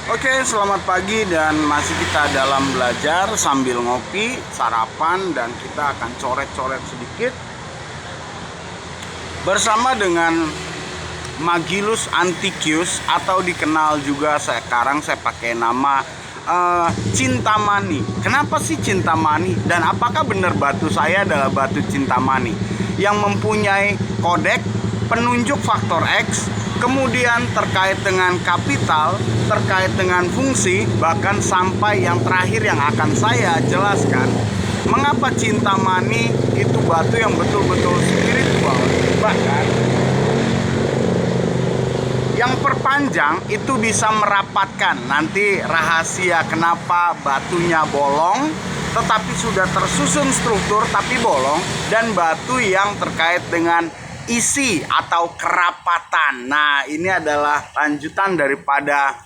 Oke, selamat pagi dan masih kita dalam belajar sambil ngopi, sarapan, dan kita akan coret-coret sedikit bersama dengan Magillus anticius atau dikenal juga sekarang saya pakai nama Cintamani. Kenapa sih Cintamani? Dan apakah benar batu saya adalah batu Cintamani yang mempunyai kodek penunjuk faktor X, kemudian terkait dengan kapital, terkait dengan fungsi, bahkan sampai yang terakhir yang akan saya jelaskan, mengapa Cintamani itu batu yang betul-betul spiritual, bahkan yang perpanjang itu bisa merapatkan. Nanti rahasia kenapa batunya bolong tetapi sudah tersusun struktur tapi bolong, dan batu yang terkait dengan isi atau kerapatan. Nah, ini adalah lanjutan daripada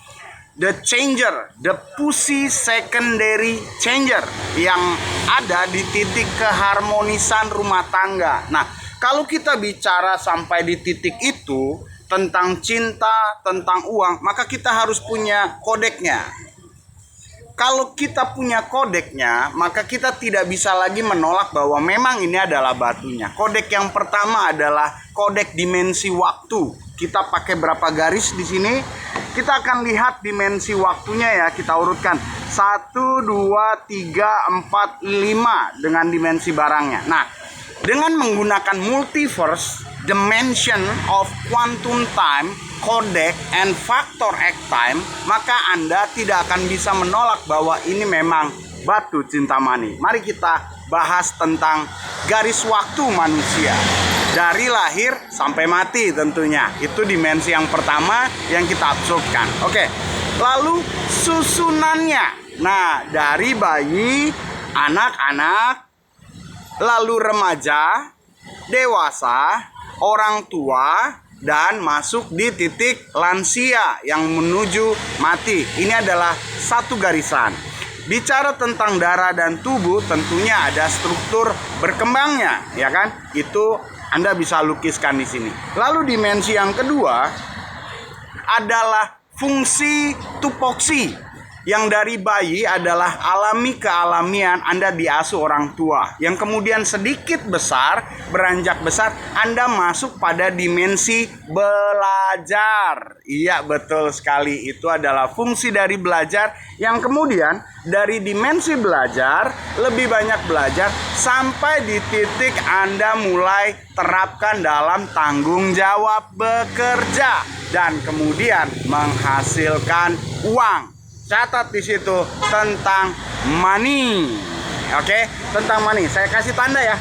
the changer, the pussy secondary changer yang ada di titik keharmonisan rumah tangga. Nah, kalau kita bicara sampai di titik itu tentang cinta, tentang uang, maka kita harus punya kodeknya. Kalau kita punya kodeknya, maka kita tidak bisa lagi menolak bahwa memang ini adalah batunya. Kodek yang pertama adalah kodek dimensi waktu. Kita pakai berapa garis di sini? Kita akan lihat dimensi waktunya ya. Kita urutkan 1, 2, 3, 4, 5 dengan dimensi barangnya. Nah, dengan menggunakan multiverse dimension of quantum time, codec, and factor X time, maka Anda tidak akan bisa menolak bahwa ini memang batu Cintamani. Mari kita bahas tentang garis waktu manusia dari lahir sampai mati tentunya. Itu dimensi yang pertama yang kita absorbkan. Oke, lalu susunannya. Nah, dari bayi, anak-anak, lalu remaja, dewasa, orang tua, dan masuk di titik lansia yang menuju mati. Ini adalah satu garisan. Bicara tentang darah dan tubuh, tentunya ada struktur berkembangnya, ya kan? Itu Anda bisa lukiskan di sini. Lalu dimensi yang kedua adalah fungsi tupoksi, yang dari bayi adalah alami kealamian Anda diasuh orang tua, yang kemudian sedikit besar, beranjak besar, Anda masuk pada dimensi belajar. Iya, betul sekali, itu adalah fungsi dari belajar, yang kemudian dari dimensi belajar, lebih banyak belajar, sampai di titik Anda mulai terapkan dalam tanggung jawab bekerja, dan kemudian menghasilkan uang. Catat di situ tentang money. Oke, tentang money. Saya kasih tanda ya.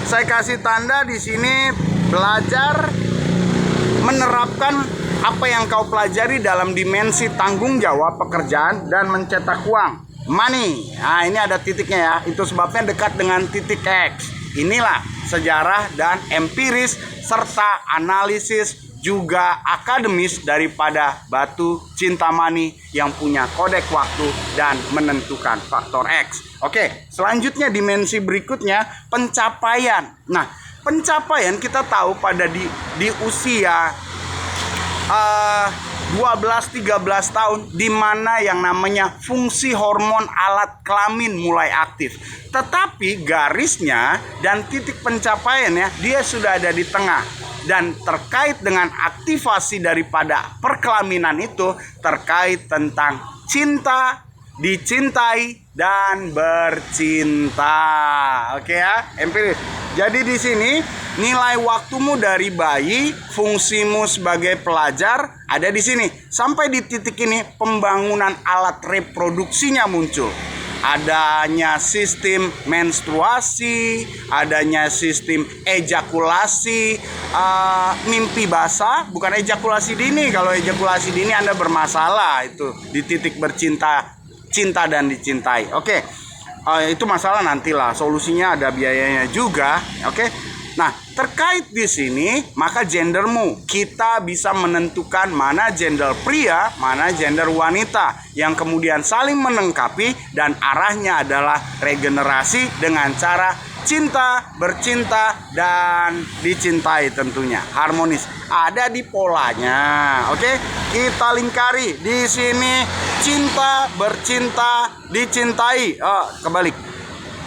Saya kasih tanda di sini, belajar menerapkan apa yang kau pelajari dalam dimensi tanggung jawab pekerjaan dan mencetak uang. Money. Nah, ini ada titiknya ya. Itu sebabnya dekat dengan titik X. Inilah sejarah dan empiris serta analisis juga akademis daripada batu Cintamani yang punya kodek waktu dan menentukan faktor X. Oke, selanjutnya dimensi berikutnya pencapaian. Nah, pencapaian kita tahu pada di usia 12-13 tahun, di mana yang namanya fungsi hormon alat kelamin mulai aktif. Tetapi garisnya dan titik pencapaiannya dia sudah ada di tengah. Dan terkait dengan aktivasi daripada perkelaminan itu terkait tentang cinta, dicintai, dan bercinta. Oke ya, empiris. Jadi di sini nilai waktumu dari bayi, fungsimu sebagai pelajar ada di sini. Sampai di titik ini pembangunan alat reproduksinya muncul. Adanya sistem menstruasi, adanya sistem ejakulasi, mimpi basah, bukan ejakulasi dini. Kalau ejakulasi dini Anda bermasalah, itu di titik bercinta, cinta dan dicintai. Oke, itu masalah nantilah, solusinya ada biayanya juga. Oke. Nah, terkait di sini, maka gendermu, kita bisa menentukan mana gender pria, mana gender wanita, yang kemudian saling melengkapi dan arahnya adalah regenerasi dengan cara cinta, bercinta, dan dicintai tentunya. Harmonis. Ada di polanya. Oke, kita lingkari. Di sini cinta, bercinta, dicintai. Kebalik.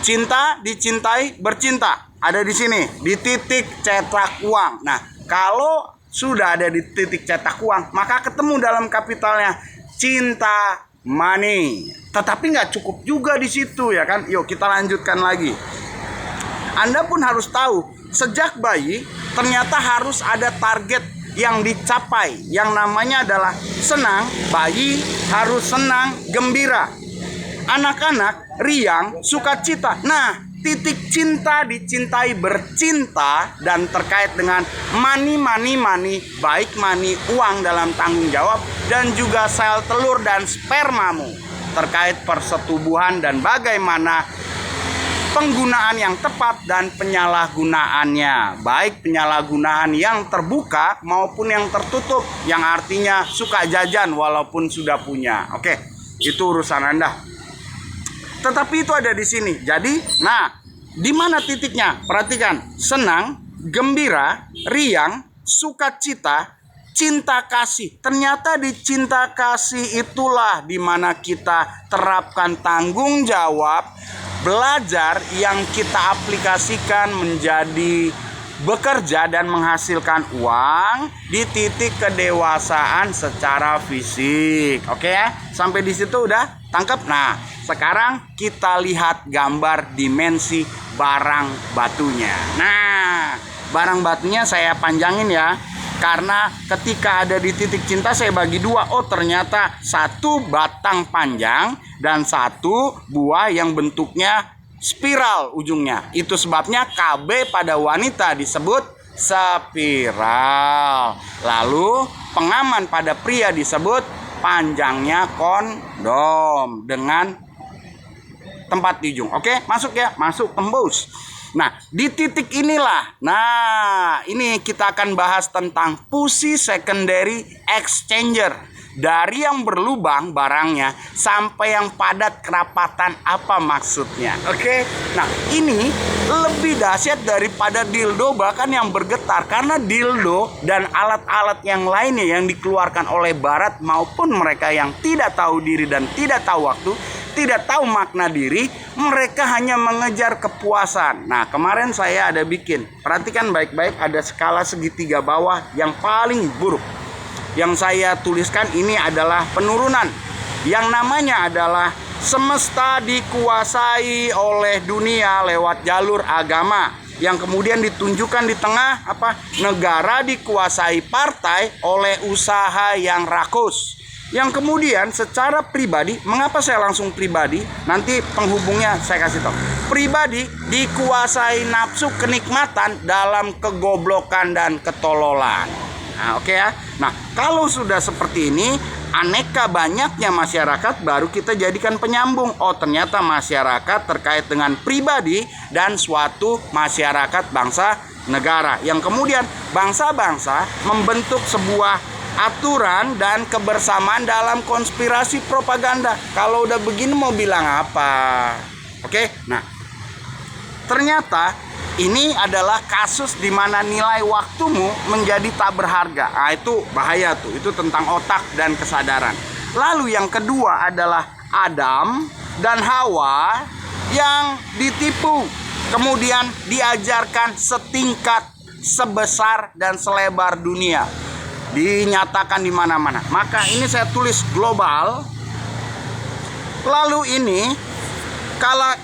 Cinta, dicintai, bercinta. Ada di sini, di titik cetak uang. Nah, kalau sudah ada di titik cetak uang, maka ketemu dalam kapitalnya cinta, money. Tetapi nggak cukup juga di situ, ya kan? Yuk kita lanjutkan lagi. Anda pun harus tahu, sejak bayi ternyata harus ada target yang dicapai. Yang namanya adalah senang. Bayi harus senang, gembira. Anak-anak riang, sukacita. Nah, titik cinta, dicintai, bercinta, dan terkait dengan money, baik money, uang dalam tanggung jawab, dan juga sel telur dan spermamu, terkait persetubuhan dan bagaimana penggunaan yang tepat dan penyalahgunaannya, baik penyalahgunaan yang terbuka maupun yang tertutup, yang artinya suka jajan walaupun sudah punya. Oke, itu urusan Anda. Tetapi itu ada di sini. Jadi, nah, di mana titiknya? Perhatikan, senang, gembira, riang, sukacita, cinta kasih. Ternyata di cinta kasih itulah di mana kita terapkan tanggung jawab, belajar yang kita aplikasikan menjadi bekerja dan menghasilkan uang di titik kedewasaan secara fisik. Oke ya? Sampai di situ udah tangkap? Nah, sekarang kita lihat gambar dimensi barang batunya. Nah, barang batunya saya panjangin ya, karena ketika ada di titik cinta saya bagi dua. Oh, ternyata satu batang panjang dan satu buah yang bentuknya spiral ujungnya. Itu sebabnya KB pada wanita disebut spiral. Lalu pengaman pada pria disebut panjangnya kondom dengan tempat di ujung. Oke, masuk ya, masuk tembus. Nah, di titik inilah, nah ini kita akan bahas tentang pussy secondary exchanger. Dari yang berlubang barangnya sampai yang padat kerapatan, apa maksudnya? Oke, nah ini lebih dahsyat daripada dildo bahkan yang bergetar. Karena dildo dan alat-alat yang lainnya yang dikeluarkan oleh barat maupun mereka yang tidak tahu diri dan tidak tahu waktu, tidak tahu makna diri, mereka hanya mengejar kepuasan. Nah, kemarin saya ada bikin, perhatikan baik-baik, ada skala segitiga bawah yang paling buruk. Yang saya tuliskan ini adalah penurunan. Yang namanya adalah semesta dikuasai oleh dunia lewat jalur agama. Yang kemudian ditunjukkan di tengah apa? Negara dikuasai partai oleh usaha yang rakus. Yang kemudian secara pribadi, mengapa saya langsung pribadi? Nanti penghubungnya saya kasih tahu. Pribadi dikuasai nafsu kenikmatan dalam kegoblokan dan ketololan. Nah, oke ya. Nah, kalau sudah seperti ini, aneka banyaknya masyarakat baru kita jadikan penyambung. Oh, ternyata masyarakat terkait dengan pribadi dan suatu masyarakat bangsa negara. Yang kemudian bangsa-bangsa membentuk sebuah aturan dan kebersamaan dalam konspirasi propaganda. Kalau udah begini mau bilang apa? Oke, nah ternyata ini adalah kasus di mana nilai waktumu menjadi tak berharga. Nah, itu bahaya tuh. Itu tentang otak dan kesadaran. Lalu yang kedua adalah Adam dan Hawa yang ditipu. Kemudian diajarkan setingkat, sebesar, dan selebar dunia. Dinyatakan di mana-mana. Maka ini saya tulis global. Lalu ini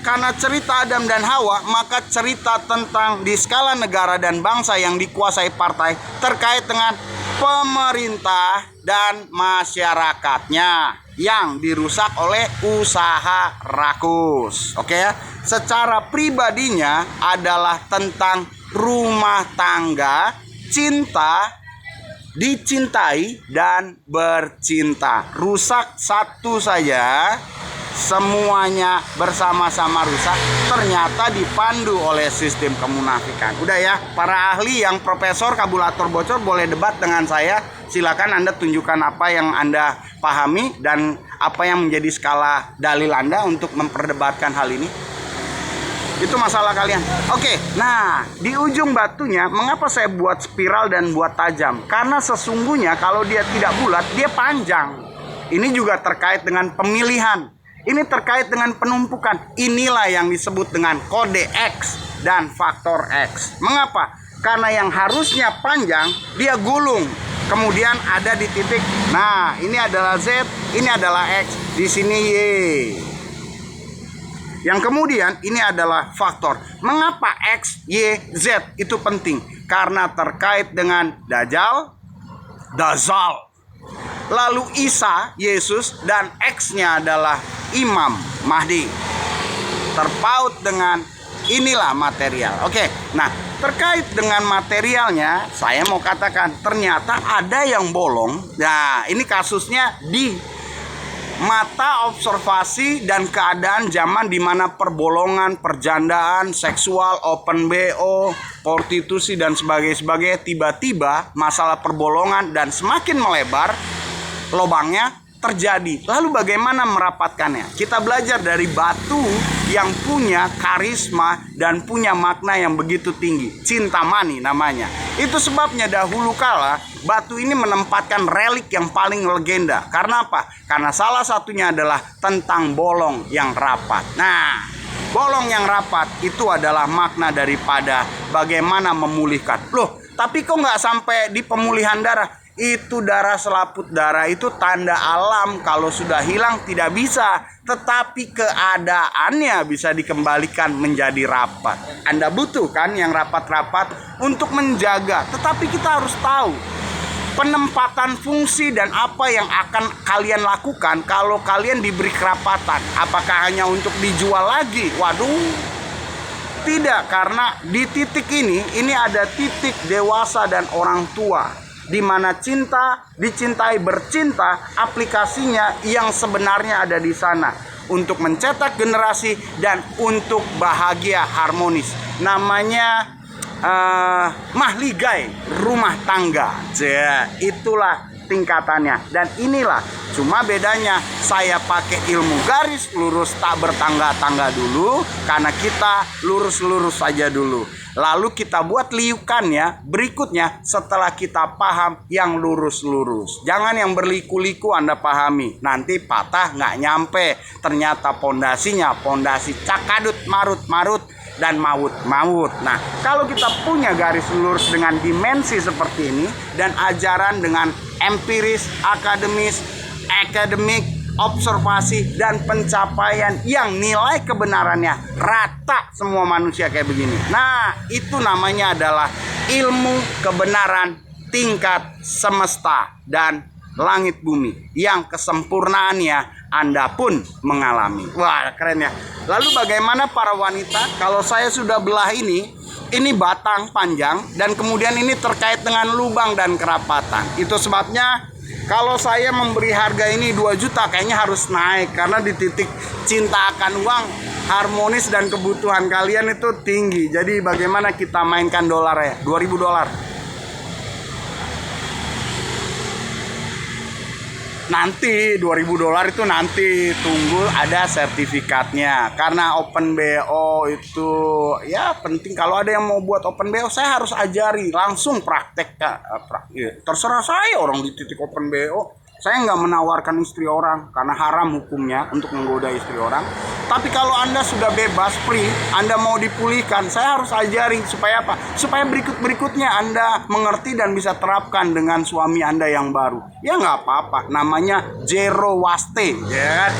karena cerita Adam dan Hawa, maka cerita tentang di skala negara dan bangsa yang dikuasai partai terkait dengan pemerintah dan masyarakatnya yang dirusak oleh usaha rakus. Oke ya. Secara pribadinya adalah tentang rumah tangga, cinta, dicintai, dan bercinta. Rusak satu saja, semuanya bersama-sama rusak, ternyata dipandu oleh sistem kemunafikan. Udah ya, para ahli yang profesor kabulator bocor boleh debat dengan saya. Silakan Anda tunjukkan apa yang Anda pahami dan apa yang menjadi skala dalil Anda untuk memperdebatkan hal ini. Itu masalah kalian. Oke, nah di ujung batunya, mengapa saya buat spiral dan buat tajam? Karena sesungguhnya kalau dia tidak bulat, dia panjang. Ini juga terkait dengan pemilihan. Ini terkait dengan penumpukan. Inilah yang disebut dengan kode X dan faktor X. Mengapa? Karena yang harusnya panjang, dia gulung. Kemudian ada di titik. Nah, ini adalah Z, ini adalah X, di sini Y. Yang kemudian ini adalah faktor. Mengapa X, Y, Z itu penting? Karena terkait dengan Dajjal, Dazal. Lalu Isa, Yesus, dan X-nya adalah Imam Mahdi. Terpaut dengan inilah material. Oke, nah terkait dengan materialnya, saya mau katakan ternyata ada yang bolong. Nah, ini kasusnya di mata observasi dan keadaan zaman di mana perbolongan, perjandaan, seksual, open BO, prostitusi dan sebagainya, tiba-tiba masalah perbolongan dan semakin melebar lubangnya terjadi. Lalu bagaimana merapatkannya? Kita belajar dari batu yang punya karisma dan punya makna yang begitu tinggi. Cintamani namanya. Itu sebabnya dahulu kala batu ini menempatkan relik yang paling legenda. Karena apa? Karena salah satunya adalah tentang bolong yang rapat. Nah, bolong yang rapat itu adalah makna daripada bagaimana memulihkan. Loh, tapi kok nggak sampai di pemulihan darah? Itu darah, selaput darah itu tanda alam. Kalau sudah hilang tidak bisa, tetapi keadaannya bisa dikembalikan menjadi rapat. Anda butuh kan yang rapat-rapat untuk menjaga. Tetapi kita harus tahu penempatan fungsi dan apa yang akan kalian lakukan kalau kalian diberi kerapatan. Apakah hanya untuk dijual lagi? Waduh, tidak, karena di titik ini ada titik dewasa dan orang tua, di mana cinta, dicintai, bercinta, aplikasinya yang sebenarnya ada di sana untuk mencetak generasi dan untuk bahagia harmonis. Namanya mahligai rumah tangga. Itulah tingkatannya. Dan inilah cuma bedanya saya pakai ilmu garis lurus tak bertangga-tangga dulu, karena kita lurus-lurus saja dulu. Lalu kita buat liukannya berikutnya setelah kita paham yang lurus-lurus. Jangan yang berliku-liku Anda pahami. Nanti patah nggak nyampe. Ternyata pondasinya pondasi cakadut, marut-marut, dan maut-maut. Nah, kalau kita punya garis lurus dengan dimensi seperti ini dan ajaran dengan empiris, akademik, observasi dan pencapaian yang nilai kebenarannya rata semua manusia kayak begini. Nah, itu namanya adalah ilmu kebenaran tingkat semesta dan langit bumi yang kesempurnaannya Anda pun mengalami. Wah, keren ya. Lalu bagaimana para wanita? Kalau saya sudah belah ini batang panjang dan kemudian ini terkait dengan lubang dan kerapatan. Itu sebabnya kalau saya memberi harga ini 2 juta kayaknya harus naik, karena di titik cinta akan uang, harmonis dan kebutuhan kalian itu tinggi. Jadi bagaimana kita mainkan dolar ya? 2000 dolar. Nanti 2000 dolar itu nanti tunggu ada sertifikatnya. Karena open BO itu ya penting. Kalau ada yang mau buat open BO, saya harus ajari langsung praktek. Terserah saya orang di titik open BO. Saya nggak menawarkan istri orang karena haram hukumnya untuk menggoda istri orang. Tapi kalau Anda sudah bebas, free, Anda mau dipulihkan, saya harus ajari supaya apa? Supaya berikutnya Anda mengerti dan bisa terapkan dengan suami Anda yang baru. Ya nggak apa-apa, namanya zero waste, ya kan?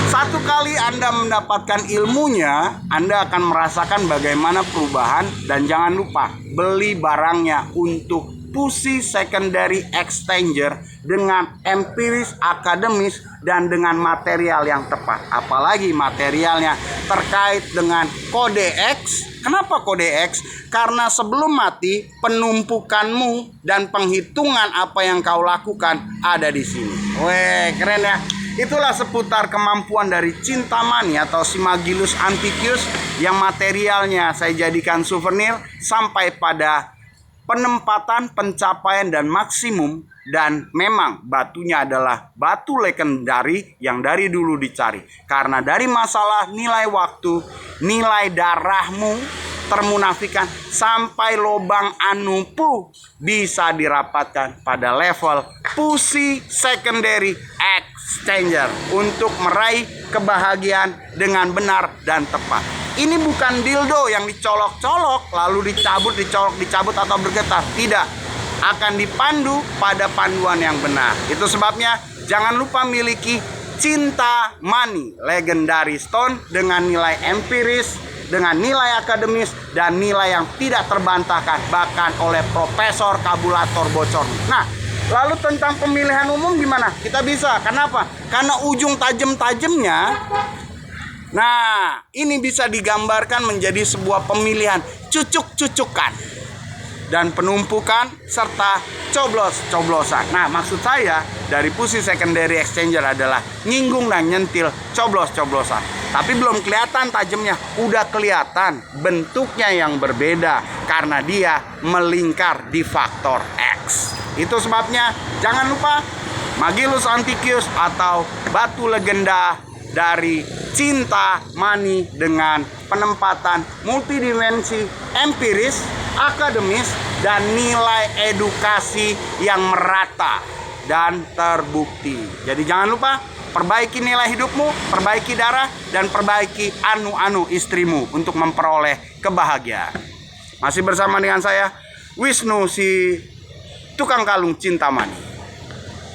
Satu kali Anda mendapatkan ilmunya, Anda akan merasakan bagaimana perubahan. Dan jangan lupa, beli barangnya untuk pusi secondary exchanger dengan empiris, akademis, dan dengan material yang tepat. Apalagi materialnya terkait dengan kode X. Kenapa kode X? Karena sebelum mati, penumpukanmu dan penghitungan apa yang kau lakukan ada di sini. Weh, keren ya. Itulah seputar kemampuan dari Cintamani atau Simagilus Anticius yang materialnya saya jadikan souvenir sampai pada penempatan, pencapaian, dan maksimum Dan memang batunya adalah batu legendari yang dari dulu dicari. Karena dari masalah nilai waktu, nilai darahmu termunafikan, sampai lobang anupu bisa dirapatkan pada level Pussy Secondary Exchanger untuk meraih kebahagiaan dengan benar dan tepat. Ini bukan dildo yang dicolok-colok lalu dicabut, dicabut atau bergetar. Tidak. Akan dipandu pada panduan yang benar. Itu sebabnya jangan lupa miliki Cinta Money Legendary Stone dengan nilai empiris, dengan nilai akademis, dan nilai yang tidak terbantahkan bahkan oleh Profesor Kabulator Bocor. Nah, lalu tentang pemilihan umum gimana? Kita bisa. Kenapa? Karena ujung tajam-tajamnya. Nah, ini bisa digambarkan menjadi sebuah pemilihan cucuk-cucukan dan penumpukan serta coblos-coblosan. Nah, maksud saya dari Pussy Secondary Exchanger adalah nyinggung dan nyentil coblos-coblosan. Tapi belum kelihatan tajamnya, udah kelihatan bentuknya yang berbeda karena dia melingkar di faktor X. Itu sebabnya jangan lupa Magillus Anticius atau batu legenda dari Cinta Money dengan penempatan multidimensi empiris, akademis, dan nilai edukasi yang merata dan terbukti. Jadi jangan lupa perbaiki nilai hidupmu, perbaiki darah, dan perbaiki anu-anu istrimu untuk memperoleh kebahagiaan. Masih bersama dengan saya, Wisnu, si tukang kalung Cinta Money.